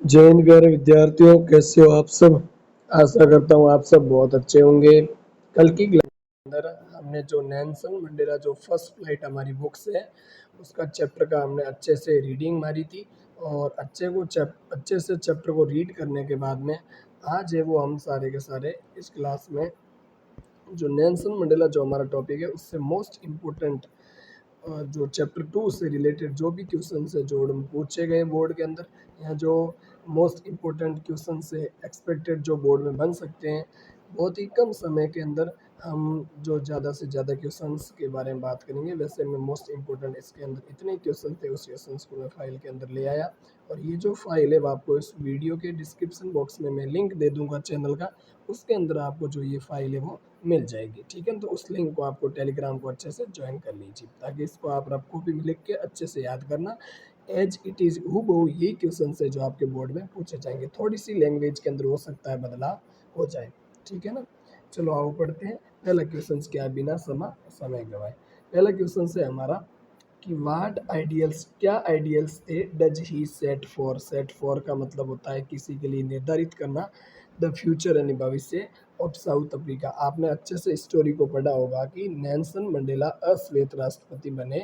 जय हिंद प्यारे विद्यार्थियों, कैसे हो आप सब। आशा करता हूँ आप सब बहुत अच्छे होंगे। कल की क्लास के अंदर हमने जो नेल्सन मंडेला जो फर्स्ट फ्लाइट हमारी बुक्स है उसका चैप्टर का हमने अच्छे से रीडिंग मारी थी। और अच्छे से चैप्टर को रीड करने के बाद में आज है वो हम सारे के सारे इस क्लास में जो नेल्सन मंडेला जो हमारा टॉपिक है उससे मोस्ट इम्पोर्टेंट जो चैप्टर 2 से रिलेटेड जो भी क्वेश्चन है जो पूछे गए बोर्ड के अंदर या जो मोस्ट इम्पोर्टेंट क्वेश्चन से एक्सपेक्टेड जो बोर्ड में बन सकते हैं, बहुत ही कम समय के अंदर हम जो ज़्यादा से ज़्यादा क्वेश्चंस के बारे में बात करेंगे। वैसे मैं मोस्ट इम्पोर्टेंट इसके अंदर इतने क्वेश्चन थे, उस क्वेश्चंस को मैं फाइल के अंदर ले आया। और ये जो फाइल है वो आपको इस वीडियो के डिस्क्रिप्शन बॉक्स में मैं लिंक दे दूंगा चैनल का, उसके अंदर आपको जो ये फाइल है वो मिल जाएगी। ठीक है, तो उस लिंक को आपको टेलीग्राम को अच्छे से ज्वाइन कर लीजिए ताकि इसको आप रफ कॉपी में लिख के अच्छे से याद करना। एज इट इज़ हूबहू यही क्वेश्चन है जो आपके बोर्ड में पूछे जाएंगे। थोड़ी सी लैंग्वेज के अंदर हो सकता है बदलाव हो जाए। ठीक है ना, चलो आओ पढ़ते हैं पहला क्वेश्चन क्या, बिना समय गवाए। पहला क्वेश्चन है हमारा कि वाट आइडियल्स, क्या आइडियल्स थे डज ही सेट फॉर का मतलब होता है किसी के लिए निर्धारित करना, द फ्यूचर यानी भविष्य ऑफ साउथ अफ्रीका। आपने अच्छे से स्टोरी को पढ़ा होगा कि नेल्सन मंडेला अश्वेत राष्ट्रपति बने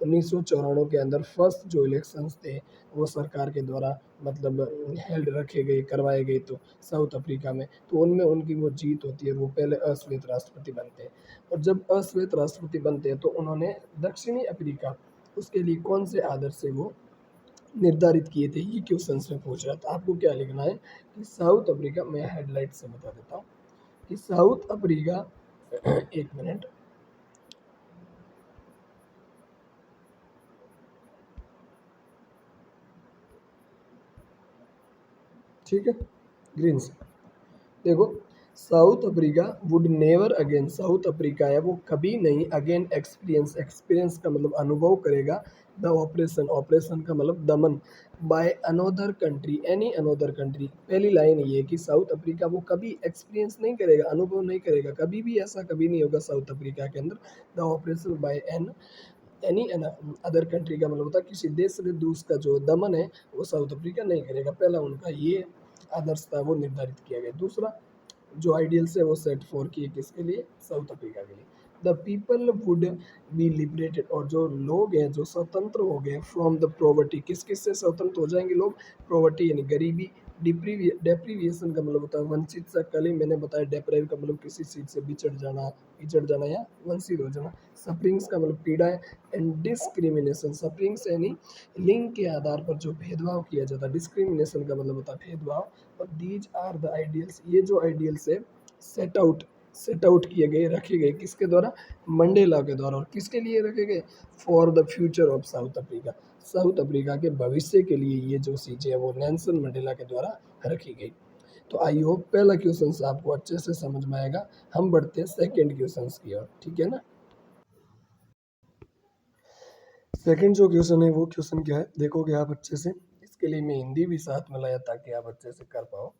1994 के अंदर। फर्स्ट जो इलेक्शंस थे वो सरकार के द्वारा मतलब हेल्ड रखे गए, करवाए गए तो साउथ अफ्रीका में, तो उनमें उनकी वो जीत होती है, वो पहले अश्वेत राष्ट्रपति बनते हैं। और जब अश्वेत राष्ट्रपति बनते हैं तो उन्होंने दक्षिणी अफ्रीका उसके लिए कौन से आदर्श से वो निर्धारित किए थे, ये क्वेश्चन में पूछ रहा था। आपको क्या लिखना है कि साउथ अफ्रीका, मैं हेडलाइट से बता देता हूँ कि साउथ अफ्रीका एक मिनट, ठीक है, ग्रीन से देखो, south Africa would never again, south Africa है वो कभी नहीं अगेन एक्सपीरियंस, एक्सपीरियंस का मतलब अनुभव करेगा, द ऑपरेशन, ऑपरेशन का मतलब दमन, by another country, any another country. पहली लाइन ये है कि साउथ अफ्रीका वो कभी एक्सपीरियंस नहीं करेगा, अनुभव नहीं करेगा, कभी भी ऐसा कभी नहीं होगा साउथ अफ्रीका के अंदर, the operation by any other country का मतलब होता है किसी देश विरुद्ध उसका जो दमन है वो साउथ अफ्रीका नहीं करेगा। पहला उनका ये आदर्श था वो निर्धारित किया गया। दूसरा जो आइडियल्स है वो सेट फॉर किए किसके लिए, साउथ अफ्रीका के लिए। The people would be liberated, और जो लोग हैं जो स्वतंत्र हो गए फ्रॉम द प्रोवर्टी, किस किस से स्वतंत्र हो जाएंगे लोग, प्रोवर्टी यानी गरीबी, डेप्रीविएशन का मतलब होता है वंचित सा, कल ही मैंने बताया डेप्राइव का मतलब किसी चीज़ से बिछड़ जाना या वंचित हो जाना, सफरिंग्स का मतलब पीड़ा है, एंड डिस्क्रिमिनेशन, सफरिंग्स यानी लिंग के आधार पर जो भेदभाव किया जाता है, डिस्क्रिमिनेशन का मतलब होता है भेदभाव। और दीज आर द आइडियल्स, ये जो आइडियल्स है सेट आउट किए गए, रखे गए किसके द्वारा, मंडेला के द्वारा। और किसके लिए रखे गए, for the future of South Africa, South Africa के भविष्य के लिए ये जो चीज़ें हैं वो नेल्सन मंडेला के द्वारा रखी गई। तो आई होप पहला क्वेश्चन आपको अच्छे से समझ में आएगा। हम बढ़ते हैं सेकेंड क्वेश्चन की ओर, ठीक है ना। सेकंड जो क्वेश्चन है वो क्वेश्चन क्या है, देखोगे आप अच्छे से, इसके लिए मैं हिंदी भी साथ में लाया ताकि आप अच्छे से कर पाओ।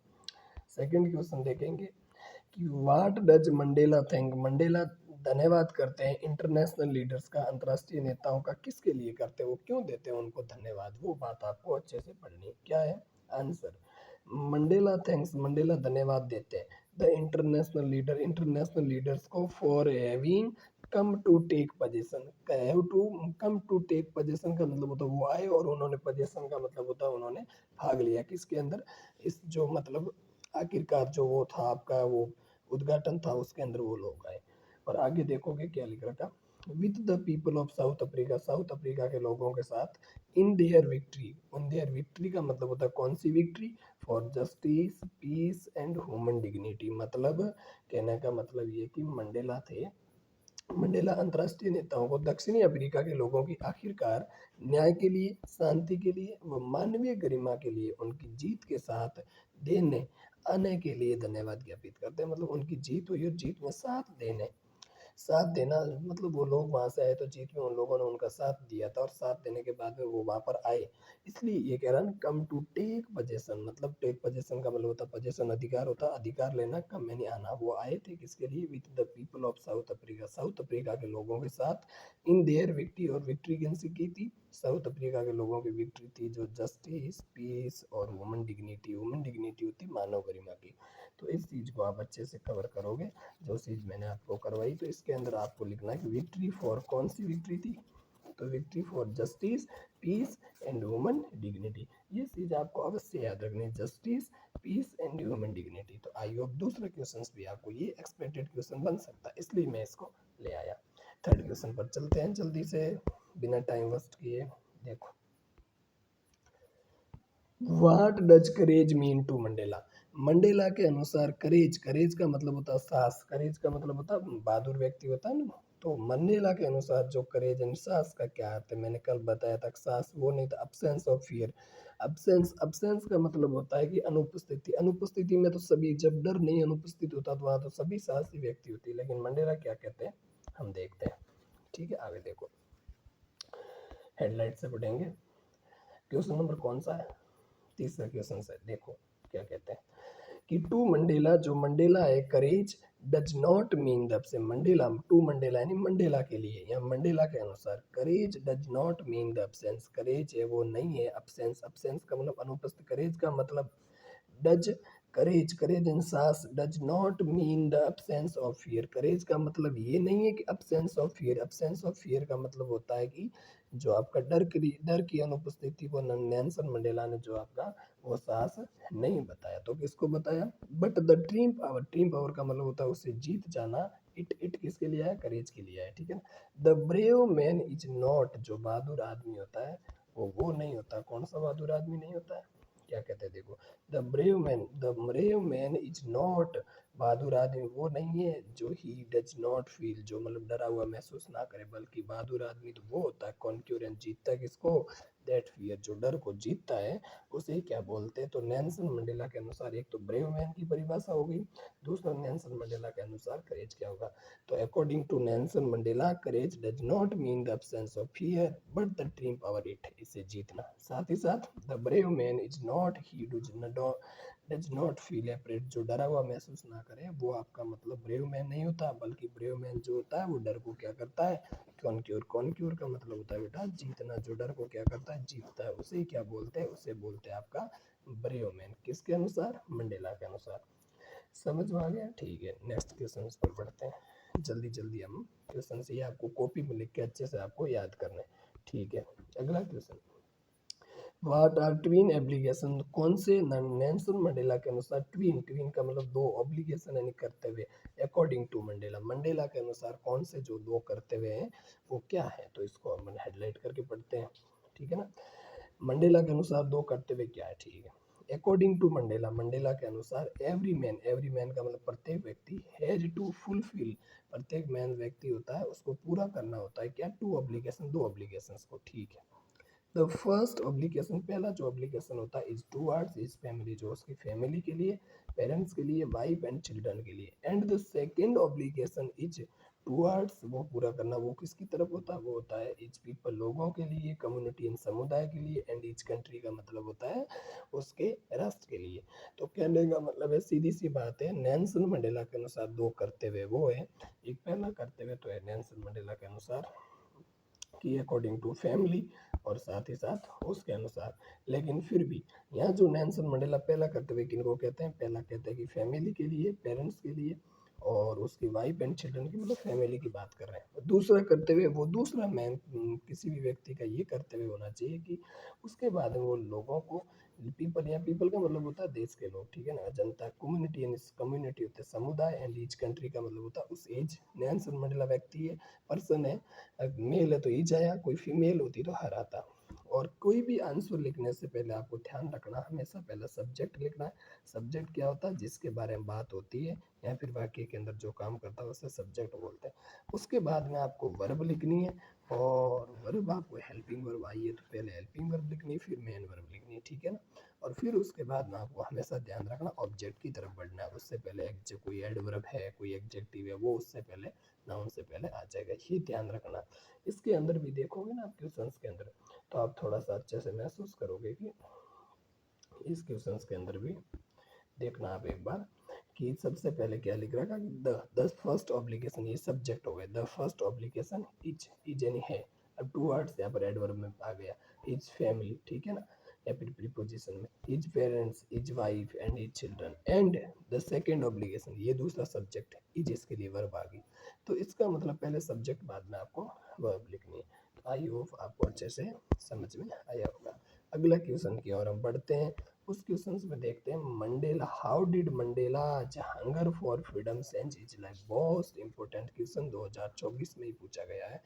सेकंड क्वेश्चन देखेंगे कि what does Mandela think, Mandela धन्यवाद करते हैं इंटरनेशनल लीडर्स का, अंतर्राष्ट्रीय नेताओं का, किसके लिए करते हैं, वो क्यों देते हैं उनको धन्यवाद, वो बात आपको अच्छे से पढ़नी है। क्या है आंसर, मंडेला थैंक्स, मंडेला धन्यवाद देते हैं द इंटरनेशनल लीडर्स को for having come to take position, have to come to take position का मतलब होता है वो आए, और उन्होंने पोजीशन का मतलब होता है उन्होंने भाग लिया किसके अंदर, इस जो मतलब आखिरकार जो वो था आपका वो उद्घाटन था उसके अंदर वो लोग आए। और आगे देखोगे क्या लिख रखा, with the people of South Africa, South Africa के लोगों के साथ, in their victory, in their victory का मतलब होता है कौन सी victory, for justice peace and human dignity. मतलब कहने का मतलब ये कि मंडेला थे, मंडेला अंतर्राष्ट्रीय नेताओं को दक्षिणी अफ्रीका के लोगों की आखिरकार न्याय के लिए, शांति के लिए व मानवीय गरिमा के लिए उनकी जीत के साथ देने आने के लिए धन्यवाद ज्ञापित करते हैं। मतलब उनकी जीत हुई और जीत में साथ देने साथ देना मतलब वो लोग वहाँ से आए तो जीत में उन लोगों ने उनका साथ दिया था और साथ देने के बाद में वो वहाँ पर आए। इसलिए ये कह रहा है ना, कम टू टेक पोजेसन, मतलब टेक पोजेसन का मतलब होता है पोजेसन अधिकार होता है, अधिकार लेना, कम यानी आना। वो आए थे किसके लिए? With the people of South Africa, South Africa के लोगों के साथ। इन देयर विक्ट्री, और विक्ट्री किनसे की थी? साउथ अफ्रीका के लोगों की विक्ट्री थी जो जस्टिस, पीस और वुमेन डिग्निटी, वुमेन डिग्निटी होती है मानव गरिमा की। तो इस चीज़ को आप अच्छे से कवर करोगे, जो चीज़ मैंने आपको करवाई। तो इसके अंदर आपको लिखना है कि विक्ट्री फॉर, कौन सी विक्ट्री थी? तो victory for justice, peace and human dignity. ये चीज़ आपको अवश्य याद रखनी है, justice, peace and human dignity. तो आई होप दूसरे क्वेश्चंस भी आपको ये एक्सपेक्टेड क्वेश्चन बन सकता है, इसलिए मैं इसको ले आया। थर्ड क्वेश्चन पर चलते हैं जल्दी से, बिना टाइम वेस्ट किए। देखो, what does courage mean to Mandela? Mandela के अनुसार करेज, करेज का मतलब होता है साहस, करेज का मतलब होता है बहादुर व्यक्ति होता है ना। तो मंडेला के अनुसार जो करेज एंड साहस का क्या अर्थ है? मैंने कल बताया था, साहस वो नहीं था, absence of fear. Absence, absence का मतलब होता है कि अनुपस्थिति, अनुपस्थिति में तो सभी, जब डर नहीं अनुपस्थित होता तो वहाँ तो सभी साहसी व्यक्ति होती है। लेकिन मंडेला क्या कहते हैं हम देखते हैं, ठीक है? आगे देखो, हेडलाइट से पढ़ेंगे। क्वेश्चन नंबर कौन सा है? तीसरा क्वेश्चन है, देखो क्या कहते हैं कि टू मंडेला, जो मंडेला है, courage does not mean the, से मंडेला, टू मंडेला यानी मंडेला के लिए या मंडेला के अनुसार courage does not mean the absence, courage है वो नहीं है अब्सेंस, अब्सेंस का मतलब अनुपस्थित, करेज का मतलब डज, करेज, करेज एंड साहस does not mean the absence of fear, courage का मतलब ये नहीं है कि absence of fear, absence of fear का मतलब होता है कि जो आपका डर की अनुपस्थिति को नेल्सन मंडेला ने जो आपका वो साहस नहीं बताया। तो किसको बताया? But the dream power, dream power का मतलब होता है उसे जीत जाना। इट किसके लिए है? करेज के लिए है, ठीक है ना। The brave man is not, जो बहादुर आदमी होता है वो नहीं होता। कौन सा बहादुर आदमी नहीं होता है? क्या कहते हैं देखो, the brave man is not, बहादुर आदमी वो नहीं है जो ही डज नॉट फील, जो मतलब डरा हुआ महसूस ना करे, बल्कि बहादुर आदमी तो वो होता है कॉन्क्यूरेंट, जीतता है किसको? दैट फियर, जो डर को जीतता है उसे क्या बोलते हैं? तो नेल्सन मंडेला के अनुसार एक तो ब्रेव मैन की परिभाषा हो गई, दूसरा नेल्सन मंडेला के अनुसार करेज क्या होगा? तो according to Nelson Mandela, courage does not mean the absence of fear but the dream power it, इसे जीतना। साथ ही साथ the brave man is not he does not feel afraid, जो डरा हुआ महसूस ना करे वो आपका मतलब ब्रेव मैन नहीं होता, बल्कि ब्रेव मैन जो होता है वो डर को क्या करता है? कॉन्क्यूर, कॉन्क्यूर का मतलब होता है बेटा जीतना, जो डर को क्या करता है? जीतता है। उसे क्या बोलते हैं? उसे बोलते हैं आपका ब्रेव मैन। किसके अनुसार? मंडेला के अनुसार। समझ में आ गया? ठीक है, नेक्स्ट क्वेश्चन पर बढ़ते हैं जल्दी जल्दी। हम क्वेश्चन से ये आपको कॉपी में लिख के अच्छे से आपको याद करना है, ठीक है? अगला क्वेश्चन, व्हाट आर ट्विन एब्लिगेशन, कौन से? नेल्सन मंडेला के अनुसार ट्विन, ट्विन का मतलब दो, ऑब्लिगेशन यानी कर्तव्य। अकॉर्डिंग टू मंडेला, मंडेला के अनुसार कौन से जो दो कर्तव्य हैं वो क्या है? तो इसको हम हेडलाइट करके पढ़ते हैं, ठीक है ना। मंडेला के अनुसार दो कर्तव्य क्या है, ठीक है? अकॉर्डिंग टू मंडेला, मंडेला के अनुसार एवरी मैन का मतलब प्रत्येक व्यक्ति, हैज टू फुलफिल, प्रत्येक मैन व्यक्ति होता है उसको पूरा करना होता है क्या? टू ऑब्लिगेशन, दो ऑब्लिगेशंस को, ठीक है। द फर्स्ट ऑब्लिगेशन, पहला जो ऑब्लिगेशन होता है इज टूवर्ड्स इज फैमिली, जो उसकी फैमिली के लिए, पेरेंट्स के लिए, वाइफ एंड चिल्ड्रन के लिए। And the second obligation is towards, वो पूरा करना वो किसकी तरफ होता है? वो होता है इज पीपल, लोगों के लिए, कम्युनिटी एंड समुदाय के लिए, एंड इज कंट्री का मतलब होता है उसके राष्ट्र के लिए। तो कहने का मतलब है, सीधी सी बात है, नेल्सन मंडेला के अनुसार दो कर्तव्य वो है, एक पहला कर्तव्य तो है नेल्सन मंडेला के अनुसार कि अकॉर्डिंग टू फैमिली, और साथ ही साथ उसके अनुसार। लेकिन फिर भी यहाँ जो नेल्सन मंडेला पहला कर्तव्य किनको कहते हैं? पहला कहते हैं कि फैमिली के लिए, पेरेंट्स के लिए और उसकी वाइफ एंड चिल्ड्रन की, मतलब फैमिली की बात कर रहे हैं। दूसरा कर्तव्य, वो दूसरा मैन, किसी भी व्यक्ति का ये कर्तव्य होना चाहिए कि उसके बाद में वो लोगों को, पीपल, या पीपल का मतलब होता है देश के लोग, ठीक है ना, जनता, कम्युनिटी, यानी कम्युनिटी होता है समुदाय, एंड ईच कंट्री का मतलब होता है उस एज। नेल्सन मंडेला व्यक्ति है, पर्सन है, मेल है तो ईच आया, कोई फीमेल होती तो हर आता। और कोई भी आंसर लिखने से पहले आपको ध्यान रखना, हमेशा पहले सब्जेक्ट लिखना है। सब्जेक्ट क्या होता है? जिसके बारे में बात होती है या फिर वाक्य के अंदर जो काम करता है उसे सब्जेक्ट बोलते हैं। उसके बाद में आपको वर्ब लिखनी है, और वर्ब आपको हेल्पिंग वर्ब आई है तो पहले हेल्पिंग वर्ब लिखनी है, फिर मेन वर्ब लिखनी है, ठीक है ना। और फिर उसके बाद में आपको हमेशा ध्यान रखना ऑब्जेक्ट की तरफ बढ़ना है, उससे पहले कोई एडवर्ब है, कोई एडजेक्टिव है, वो उससे पहले नाउन से पहले आ जाएगा, ये ध्यान रखना। इसके अंदर भी देखोगे ना आप क्वेश्चंस के अंदर, तो आप थोड़ा सा अच्छे से महसूस करोगे कि इस क्वेश्चंस के अंदर भी देखना आप एक बार कि सबसे पहले क्या लिख रखा कि द फर्स्ट ऑब्लिगेशन, ये सब्जेक्ट हो गया, द फर्स्ट ऑब्लिगेशन इज यानी है। अब टू वर्ड्स यहाँ पर एडवर्ब में आ गया, इज फैमिली, ठीक है ना, या फिर प्रीपोजिशन में is parents, is wife and is children, and the second obligation, ये दूसरा सब्जेक्ट है, इज इसके लिए वर्ब आ गई। तो इसका मतलब पहले सब्जेक्ट बाद में आपको वर्ब लिखनी है। आई होप आपको अच्छे से समझ में आया होगा। अगला क्वेश्चन की ओर हम बढ़ते हैं। उस क्वेश्चन में देखते हैं Mandela, how did Mandela hunger for freedom change his life. बहुत इंपॉर्टेंट क्वेश्चन 2024 में ही पूछा गया है,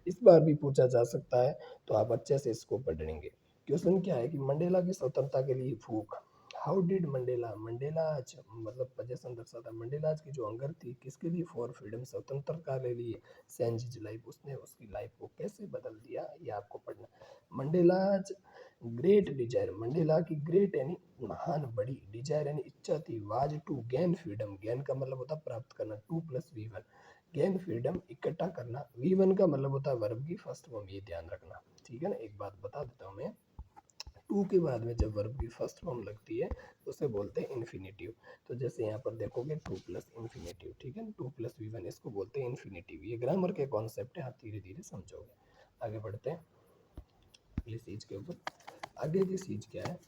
इस बार भी पूछा जा सकता है, तो आप अच्छे से इसको पढ़ेंगे। क्वेश्चन क्या है कि मंडेला की स्वतंत्रता के लिए भूख, हाउ डिड मंडेला, मंडेलाज मतलब पोजीशन दर्शाता है, मंडेलाज की जो हंगर थी किसके लिए, फॉर फ्रीडम, स्वतंत्रता के लिए, चेंज हिज लाइफ, उसने उसकी लाइफ को कैसे बदल दिया, ये आपको पढ़ना। मंडेलाज ग्रेट डिजायर, मंडेला की ग्रेट यानी महान, बड़ी, डिजायर यानी इच्छा थी, was to gain freedom, gain का मतलब होता है प्राप्त करना, टू प्लस वी वन, गेन फ्रीडम इकट्ठा करना, वी वन का मतलब होता है वर्ब की फर्स्ट फॉर्म, ये ध्यान रखना, ठीक है ना। एक बात बता देता हूँ मैं, टू के बाद में जब वर्ब की फर्स्ट फॉर्म लगती है तो उसे बोलते हैं इन्फिनेटिव। तो जैसे यहाँ पर देखोगे टू प्लस इन्फिनेटिव, ठीक है ना, टू प्लस वी वन, इसको बोलते हैं इन्फिनेटिव। ये ग्रामर के कॉन्सेप्ट है, आप धीरे धीरे समझोगे। आगे बढ़ते हैं अगली चीज के ऊपर। आगे की चीज क्या है,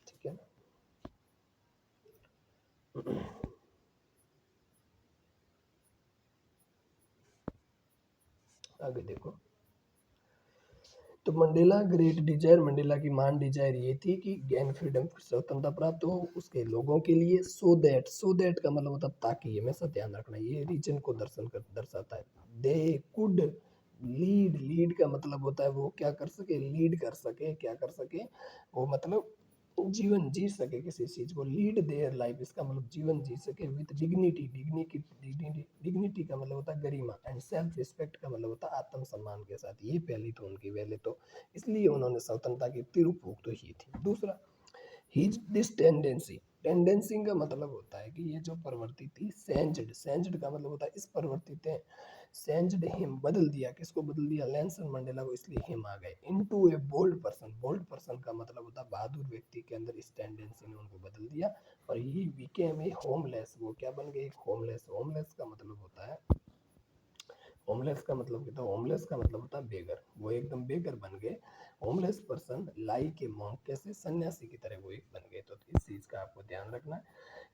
ठीक है ना, आगे देखो। तो मंडेला ग्रेट डिजायर, मंडेला की मान डिजायर ये थी कि गेन फ्रीडम, स्वतंत्रता प्राप्त हो उसके लोगों के लिए, सो दैट का मतलब होता है ताकि, हमेशा ध्यान रखना, ये रीजन को दर्शाता है। दे कुड लीड, लीड का मतलब होता है वो क्या कर सके, लीड कर सके, क्या कर सके, वो मतलब जीवन जी सके, किसी चीज को, लीड देयर लाइफ, इसका मतलब जीवन जी सके, विद डिग्निटी, डिग्निटी का मतलब होता है गरिमा, एंड सेल्फ रिस्पेक्ट का मतलब होता है आत्मसम्मान के साथ। ये पहली तो उनकी वैल्यू, तो इसलिए उन्होंने स्वतंत्रता की तिरुपूक तो ही थी। दूसरा, हिज दिस टेंडेंसी, टेंडेंसी का मतलब होता है कि ये जो प्रवृत्ति थी, सेंज्ड, सेंज्ड का मतलब होता है इस प्रवृत्ति ने, सेंज्ड हिम बदल दिया, किसको बदल दिया, नेल्सन मंडेला को, इसलिए हिम आ गए, इनटू ए बोल्ड पर्सन, बोल्ड पर्सन का मतलब होता है बहादुर व्यक्ति के अंदर इस टेंडेंसी ने उनको बदल दिया, और ही बिकेम ए होमलेस, वो क्या बन गए, एक होमलेस। होमलेस का मतलब होता है, होमलेस का मतलब क्या था, होमलेस का मतलब होता है बेगर, वो एकदम बेगर बन गए। Homeless person like a monk, कैसे, सन्यासी की तरह वो एक बन गए। तो इस चीज का आपको ध्यान रखना है।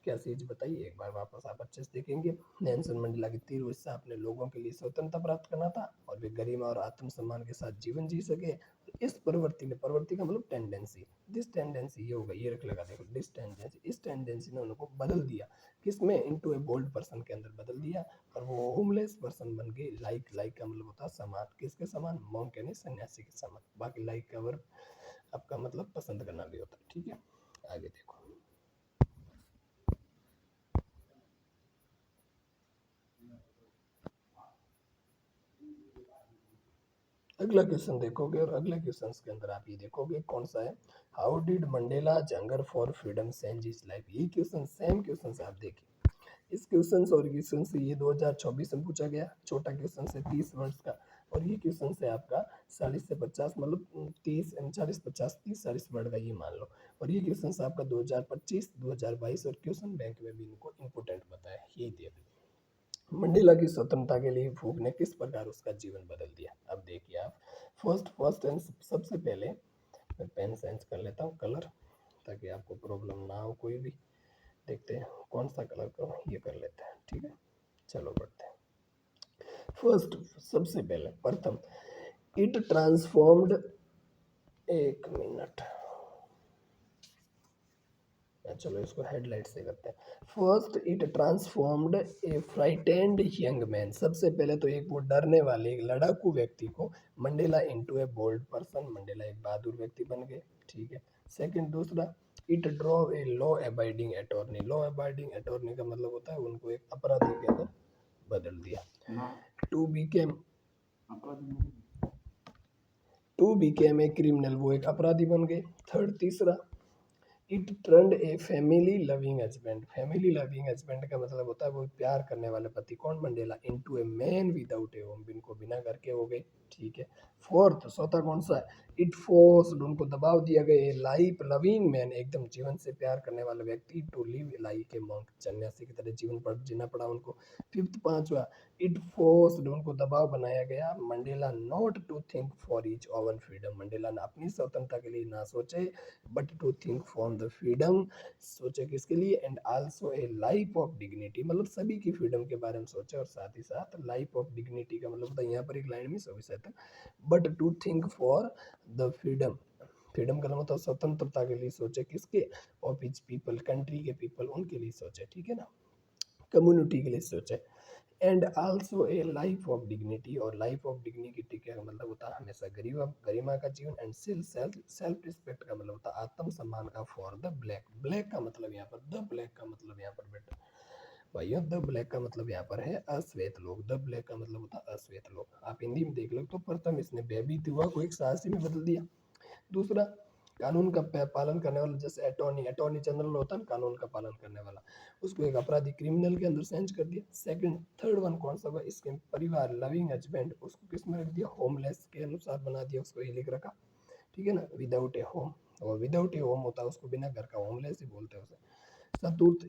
क्या चीज बताइए, एक बार वापस आप अच्छे से देखेंगे। नेल्सन मंडेला की तीव्र इच्छा अपने लोगों के लिए स्वतंत्रता प्राप्त करना था, और वे गरिमा और आत्मसम्मान के साथ जीवन जी सके। इस प्रवृत्ति ने, प्रवृत्ति का मतलब टेंडेंसी, दिस टेंडेंसी, ये होगा, ये रख लगा देखो, दिस टेंडेंसी, इस टेंडेंसी ने उनको बदल दिया, किसमें, इनटू ए बोल्ड पर्सन के अंदर बदल दिया, और वो होमलेस पर्सन बन गए। लाइक, लाइक का मतलब होता है समान, किसके समान, मॉन्क यानी सन्यासी के समान। बाकी लाइक का वर्ब आपका मतलब पसंद करना भी होता है, ठीक है। आगे देखो, अगला क्वेश्चन देखोगे, और अगले क्वेश्चन के अंदर आप ये देखोगे कौन सा है, how did Mandela hunger for freedom change his life. ये क्वेश्चन सेम क्वेश्चन से आप देखिए, इस क्वेश्चन और क्वेश्चन से ये 2024 में पूछा गया, छोटा क्वेश्चन से 30 वर्ड्स का, और ये क्वेश्चन से आपका 40 से 50 मतलब 30 40 50 30 40 वर्ड का, ये मान लो। और ये क्वेश्चन से आपका 2025 2022 और क्वेश्चन बैंक में भी इनको इंपोर्टेंट बताया, यही दे दिया। मंडेला की स्वतंत्रता के लिए भूख ने किस प्रकार उसका जीवन बदल दिया। अब देखिए आप, फर्स्ट एंड सबसे पहले मैं पेन चेंज कर लेता हूँ कलर, ताकि आपको प्रॉब्लम ना हो कोई भी। देखते हैं कौन सा कलर करूँ, ये कर लेते हैं, ठीक है। चलो बढ़ते हैं। फर्स्ट, सबसे पहले, प्रथम, इट ट्रांसफॉर्म्ड, एक मिनट, चलो इसको हेडलाइट से करते हैं। First, it transformed A frightened young man, सबसे पहले तो एक वो डरने वाले एक लड़ाकू व्यक्ति को, मंडेला इनटू ए बोल्ड पर्सन, मंडेला एक बहादुर व्यक्ति बन गए, ठीक है। सेकंड, दूसरा, it draw a law abiding attorney. Law abiding attorney का मतलब होता है उनको एक अपराधी के अंदर बदल दिया। टू बिकेम ए क्रिमिनल, वो एक अपराधी बन गए। थर्ड, तीसरा, it turned a family loving husband. Family loving husband का मतलब होता है वो प्यार करने वाले पति, कौन Mandela, into a man without A home, इनको बिना घर के हो गए। ठीक है। फोर्थ, चौथा कौन सा है, इट फोर्स्ड, उनको दबाव दिया गया, लाइफ लविंग मैन, एकदम जीवन से प्यार करने वाले व्यक्ति, to live like a monk, सन्यासी की तरह जीवन पर जीना पड़ा उनको। फिफ्थ, पांचवा, इट फोर्स्ड, उनको दबाव बनाया गया, Mandela not to think for each own freedom, Mandela ने अपनी स्वतंत्रता के लिए ना सोचे, but to think for the freedom, सोचे किसके लिए, and also a life of dignity, मतलब सभी की फ्रीडम के बारे में सोचे, और साथ ही साथ लाइफ ऑफ डिग्निटी का मतलब होता है, यहाँ पर एक लाइन में सभी है, but to think for the freedom, freedom का मतलब स्वतंत्रता के लिए सोचे, किसके, ऑफ इच पीपल, कंट्री के पीपल, उनके लिए सोचे, ठीक है ना, कम्युनिटी के लिए सोचे, and also a life of dignity, और लाइफ ऑफ डिग्निटी का मतलब होता है हमेशा गरिमा का जीवन, एंड सेल्फ रिस्पेक्ट का मतलब होता है आत्मसम्मान का, फॉर द ब्लैक, ब्लैक का मतलब यहाँ पर, द ब्लैक का मतलब यहाँ पर बेटा भाइयों, द ब्लैक का मतलब यहाँ पर है अश्वेत लोग, द ब्लैक का मतलब होता है अश्वेत लोग। आप हिंदी में देख लो तो प्रथम इसने भयभीत हुआ को एक साहसी में बदल दिया। दूसरा, कानून का पालन करने वाला, जैसे अटॉर्नी जनरल होता है ना, कानून का पालन करने वाला, उसको एक अपराधी क्रिमिनल के अंदर चेंज कर दिया। सेकंड, थर्ड वन कौन सा हुआ, इसके परिवार लविंग हस्बैंड, उसको किस में रख दिया, होमलेस के अनुसार बना दिया, उसको ये लिख रखा, ठीक है ना, विदाउट ए होम, और विदाउट ए होम होता है उसको बिना घर का, होमलेस ही बोलते हैं उसे। चतुर्थ,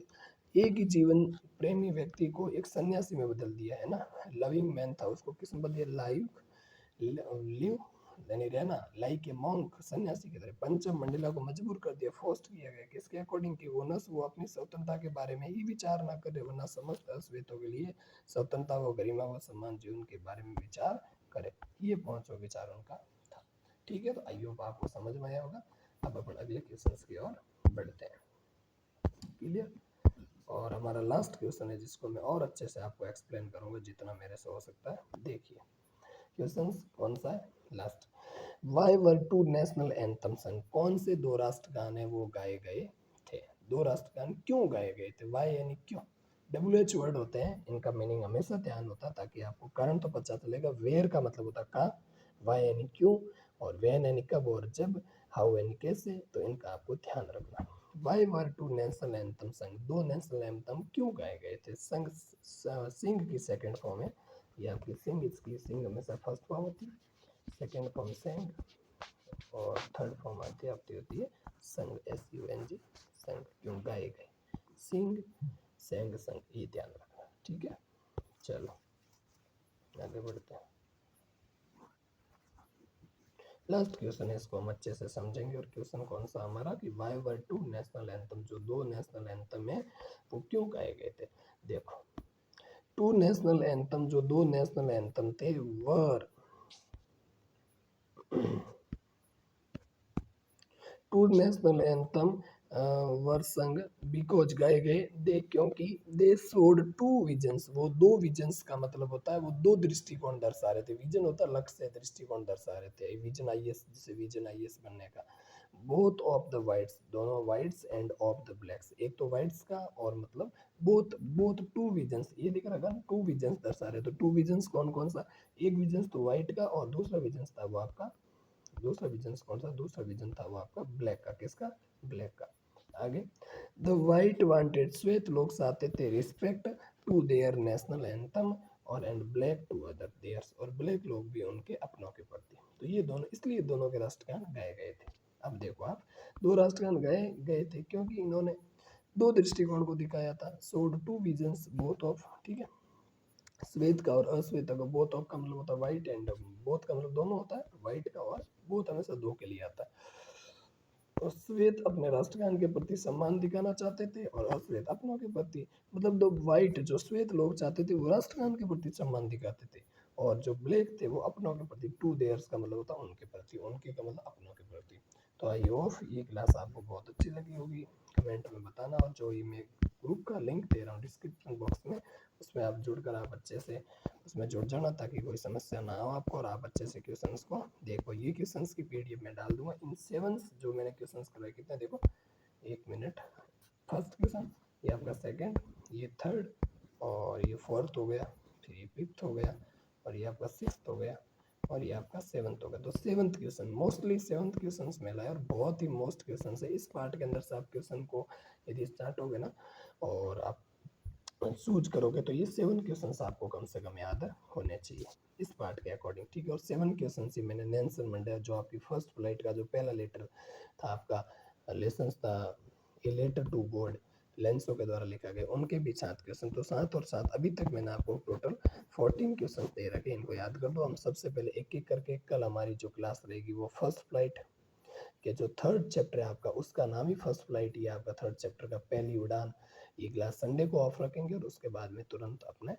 एक ही जीवन प्रेमी व्यक्ति को एक सन्यासी में बदल दिया है ना, लविंग मैन था उसको किस में बदल दिया, लाइव लिव यानी रहना, लाइक ए मॉन्क, सन्यासी की तरह। पंचम, मंडेला को मजबूर कर दिया, फोर्स किया गया, किसके अकॉर्डिंग की, वो वो अपनी स्वतंत्रता के बारे में ही विचार ना करे, वरना समस्त अश्वेतों के लिए स्वतंत्रता व गरिमा व सम्मान जीवन के बारे में विचार करे। ये पांचों विचार उनका था। ठीक है, तो आई होप आपको समझ में आया होगा। अब अपन अगले क्वेश्चन की ओर बढ़ते हैं। क्लियर। और हमारा लास्ट क्वेश्चन है जिसको मैं और अच्छे से आपको एक्सप्लेन करूंगा जितना मेरे से हो सकता है। देखिए क्वेश्चन कौन सा है, last, why were two national anthem sung, कौन से दो राष्ट्रगान वो गाए गए थे, दो राष्ट्रगान क्यों गाए गए थे, वाई यानी क्यों, WH वर्ड होते हैं, इनका मीनिंग हमेशा ध्यान होता है ताकि आपको कारण तो पता चलेगा। वेयर का मतलब होता है कहाँ, वाई यानी क्यों, और वेन यानी कब और जब, हाउ यानी कैसे, तो इनका आपको ध्यान रखना। Why were two national anthem sung, दो नेशनल एंथम क्यों गाए गए थे, संग सिंग की सेकंड फॉर्म है, ये आपकी सिंग, इसकी सिंग हमेशा फर्स्ट फॉर्म होती है, सेकंड फॉर्म सेंग, और थर्ड फॉर्म आती होती है संग, SUNG, संग, क्यों गाए गए, सिंग, सेंग, संग, ये ध्यान रखना, ठीक है। चलो आगे बढ़ते हैं। लास्ट क्वेश्चन है, इसको हम अच्छे से समझेंगे। और क्वेश्चन कौन सा हमारा कि why were two national anthem, जो दो नेशनल एंथम है वो क्यों गाए गए थे। देखो, टू नेशनल एंथम, जो दो नेशनल एंथम थे, वर टू नेशनल एंथम वर संग बिकॉज गाए गए, दे क्योंकि, दे शोड टू विजन्स, वो दो विजन्स का मतलब होता है वो दो दृष्टिकोण दर्शा रहे थे, विजन होता है लक्ष्य, दृष्टिकोण दर्शा रहे थे, विजन IS, जिसे विजन IS बनने का, बोथ ऑफ द वाइट्स, दोनों whites, and of the blacks, एक तो वाइट्स का और मतलब बोथ, बोथ टू विजन्स, ये लिख रखा टू विजन्स दर्शा रहे, तो टू विजन्स कौन कौन सा, एक विजन्स तो व्हाइट का, और दूसरा विजन्स था वो आपका, दूसरा विजन कौन सा, दूसरा विजन था वो आपका ब्लैक का, किसका, ब्लैक का। आगे, द वाइट वांटेड, श्वेत लोग चाहते थे respect to their national anthem, और and black to other theirs, और ब्लैक लोग भी उनके अपनों के प्रति, तो ये दोनों, इसलिए दोनों के राष्ट्रगान गाए गए थे। अब देखो आप, दो राष्ट्रगान गाए गए थे क्योंकि इन्होंने दो दृष्टिकोण को दिखाया था, सोड टू विजन्स बोथ ऑफ, ठीक है, श्वेत का और अश्वेत का, बोथ ऑफ का मतलब होता है व्हाइट, एंड बोथ का मतलब दोनों होता है, व्हाइट का और बोथ हमेशा दो के लिए आता है। और श्वेत अपने राष्ट्रगान के प्रति सम्मान दिखाना चाहते थे, और अश्वेत अपनों के प्रति, मतलब दो व्हाइट जो श्वेत लोग चाहते थे वो राष्ट्रगान के प्रति सम्मान दिखाते थे, और जो ब्लैक थे वो अपनों के प्रति, टू देयर्स का मतलब होता है उनके प्रति, उनके का मतलब अपनों के प्रति। तो आई होप ये क्लास आपको बहुत अच्छी लगी होगी, कमेंट में बताना, और जो ये मैं ग्रुप का लिंक दे रहा हूँ डिस्क्रिप्शन बॉक्स में, उसमें आप जुड़कर आप अच्छे से उसमें जुड़ जाना ताकि कोई समस्या ना हो आपको, और आप अच्छे से क्वेश्चंस को देखो। ये क्वेश्चंस की PDF में डाल दूंगा, इन 7 जो मैंने क्वेश्चंस करवाए, कितने देखो, एक मिनट, फर्स्ट क्वेश्चन, ये आपका सेकंड, ये थर्ड, और ये फोर्थ हो गया, फिर ये फिफ्थ हो गया, और ये आपका सिक्स्थ हो गया, और ये आपका सेवन्थ हो गया। तो seventh question, mostly seventh question में लाया और बहुत ही मोस्ट क्वेश्चन है। इस पार्ट के अंदर से आप क्वेश्चन को यदि स्टार्ट हो गए ना और आप चूज करोगे तो ये 7 क्वेश्चंस आपको कम से कम याद होने चाहिए इस पार्ट के अकॉर्डिंग, ठीक है। और 7 क्वेश्चन ही मैंने नेल्सन मंडेला जो आपकी फर्स्ट फ्लाइट का जो पहला लेटर था आपका लेसन था, ए लेटर टू गॉड, लेंसो के द्वारा लिखा गया, उनके भी 7 क्वेश्चन। तो 7 और 7 अभी तक मैंने आपको टोटल 14 क्वेश्चन दे रखे, इनको याद कर दो। हम सबसे पहले एक एक करके, कल हमारी जो क्लास रहेगी वो फर्स्ट फ्लाइट के जो थर्ड चैप्टर है आपका, उसका नाम ही फर्स्ट फ्लाइट ही है आपका, थर्ड चैप्टर का पहली उड़ान। ये क्लास संडे को ऑफ रखेंगे और उसके बाद में तुरंत अपने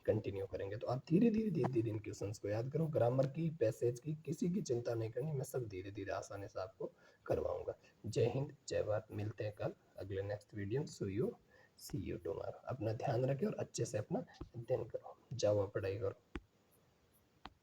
कंटिन्यू करेंगे। तो आप धीरे धीरे इन क्वेश्चंस को याद करो। ग्रामर की, पैसेज की किसी की चिंता नहीं करनी, मैं सब धीरे धीरे आसानी से आपको करवाऊंगा। जय हिंद, जय भारत। मिलते हैं कल अगले next video. See you tomorrow. अपना ध्यान रखें और अच्छे से अपना अध्ययन करो, जाओ पढ़ाई करो।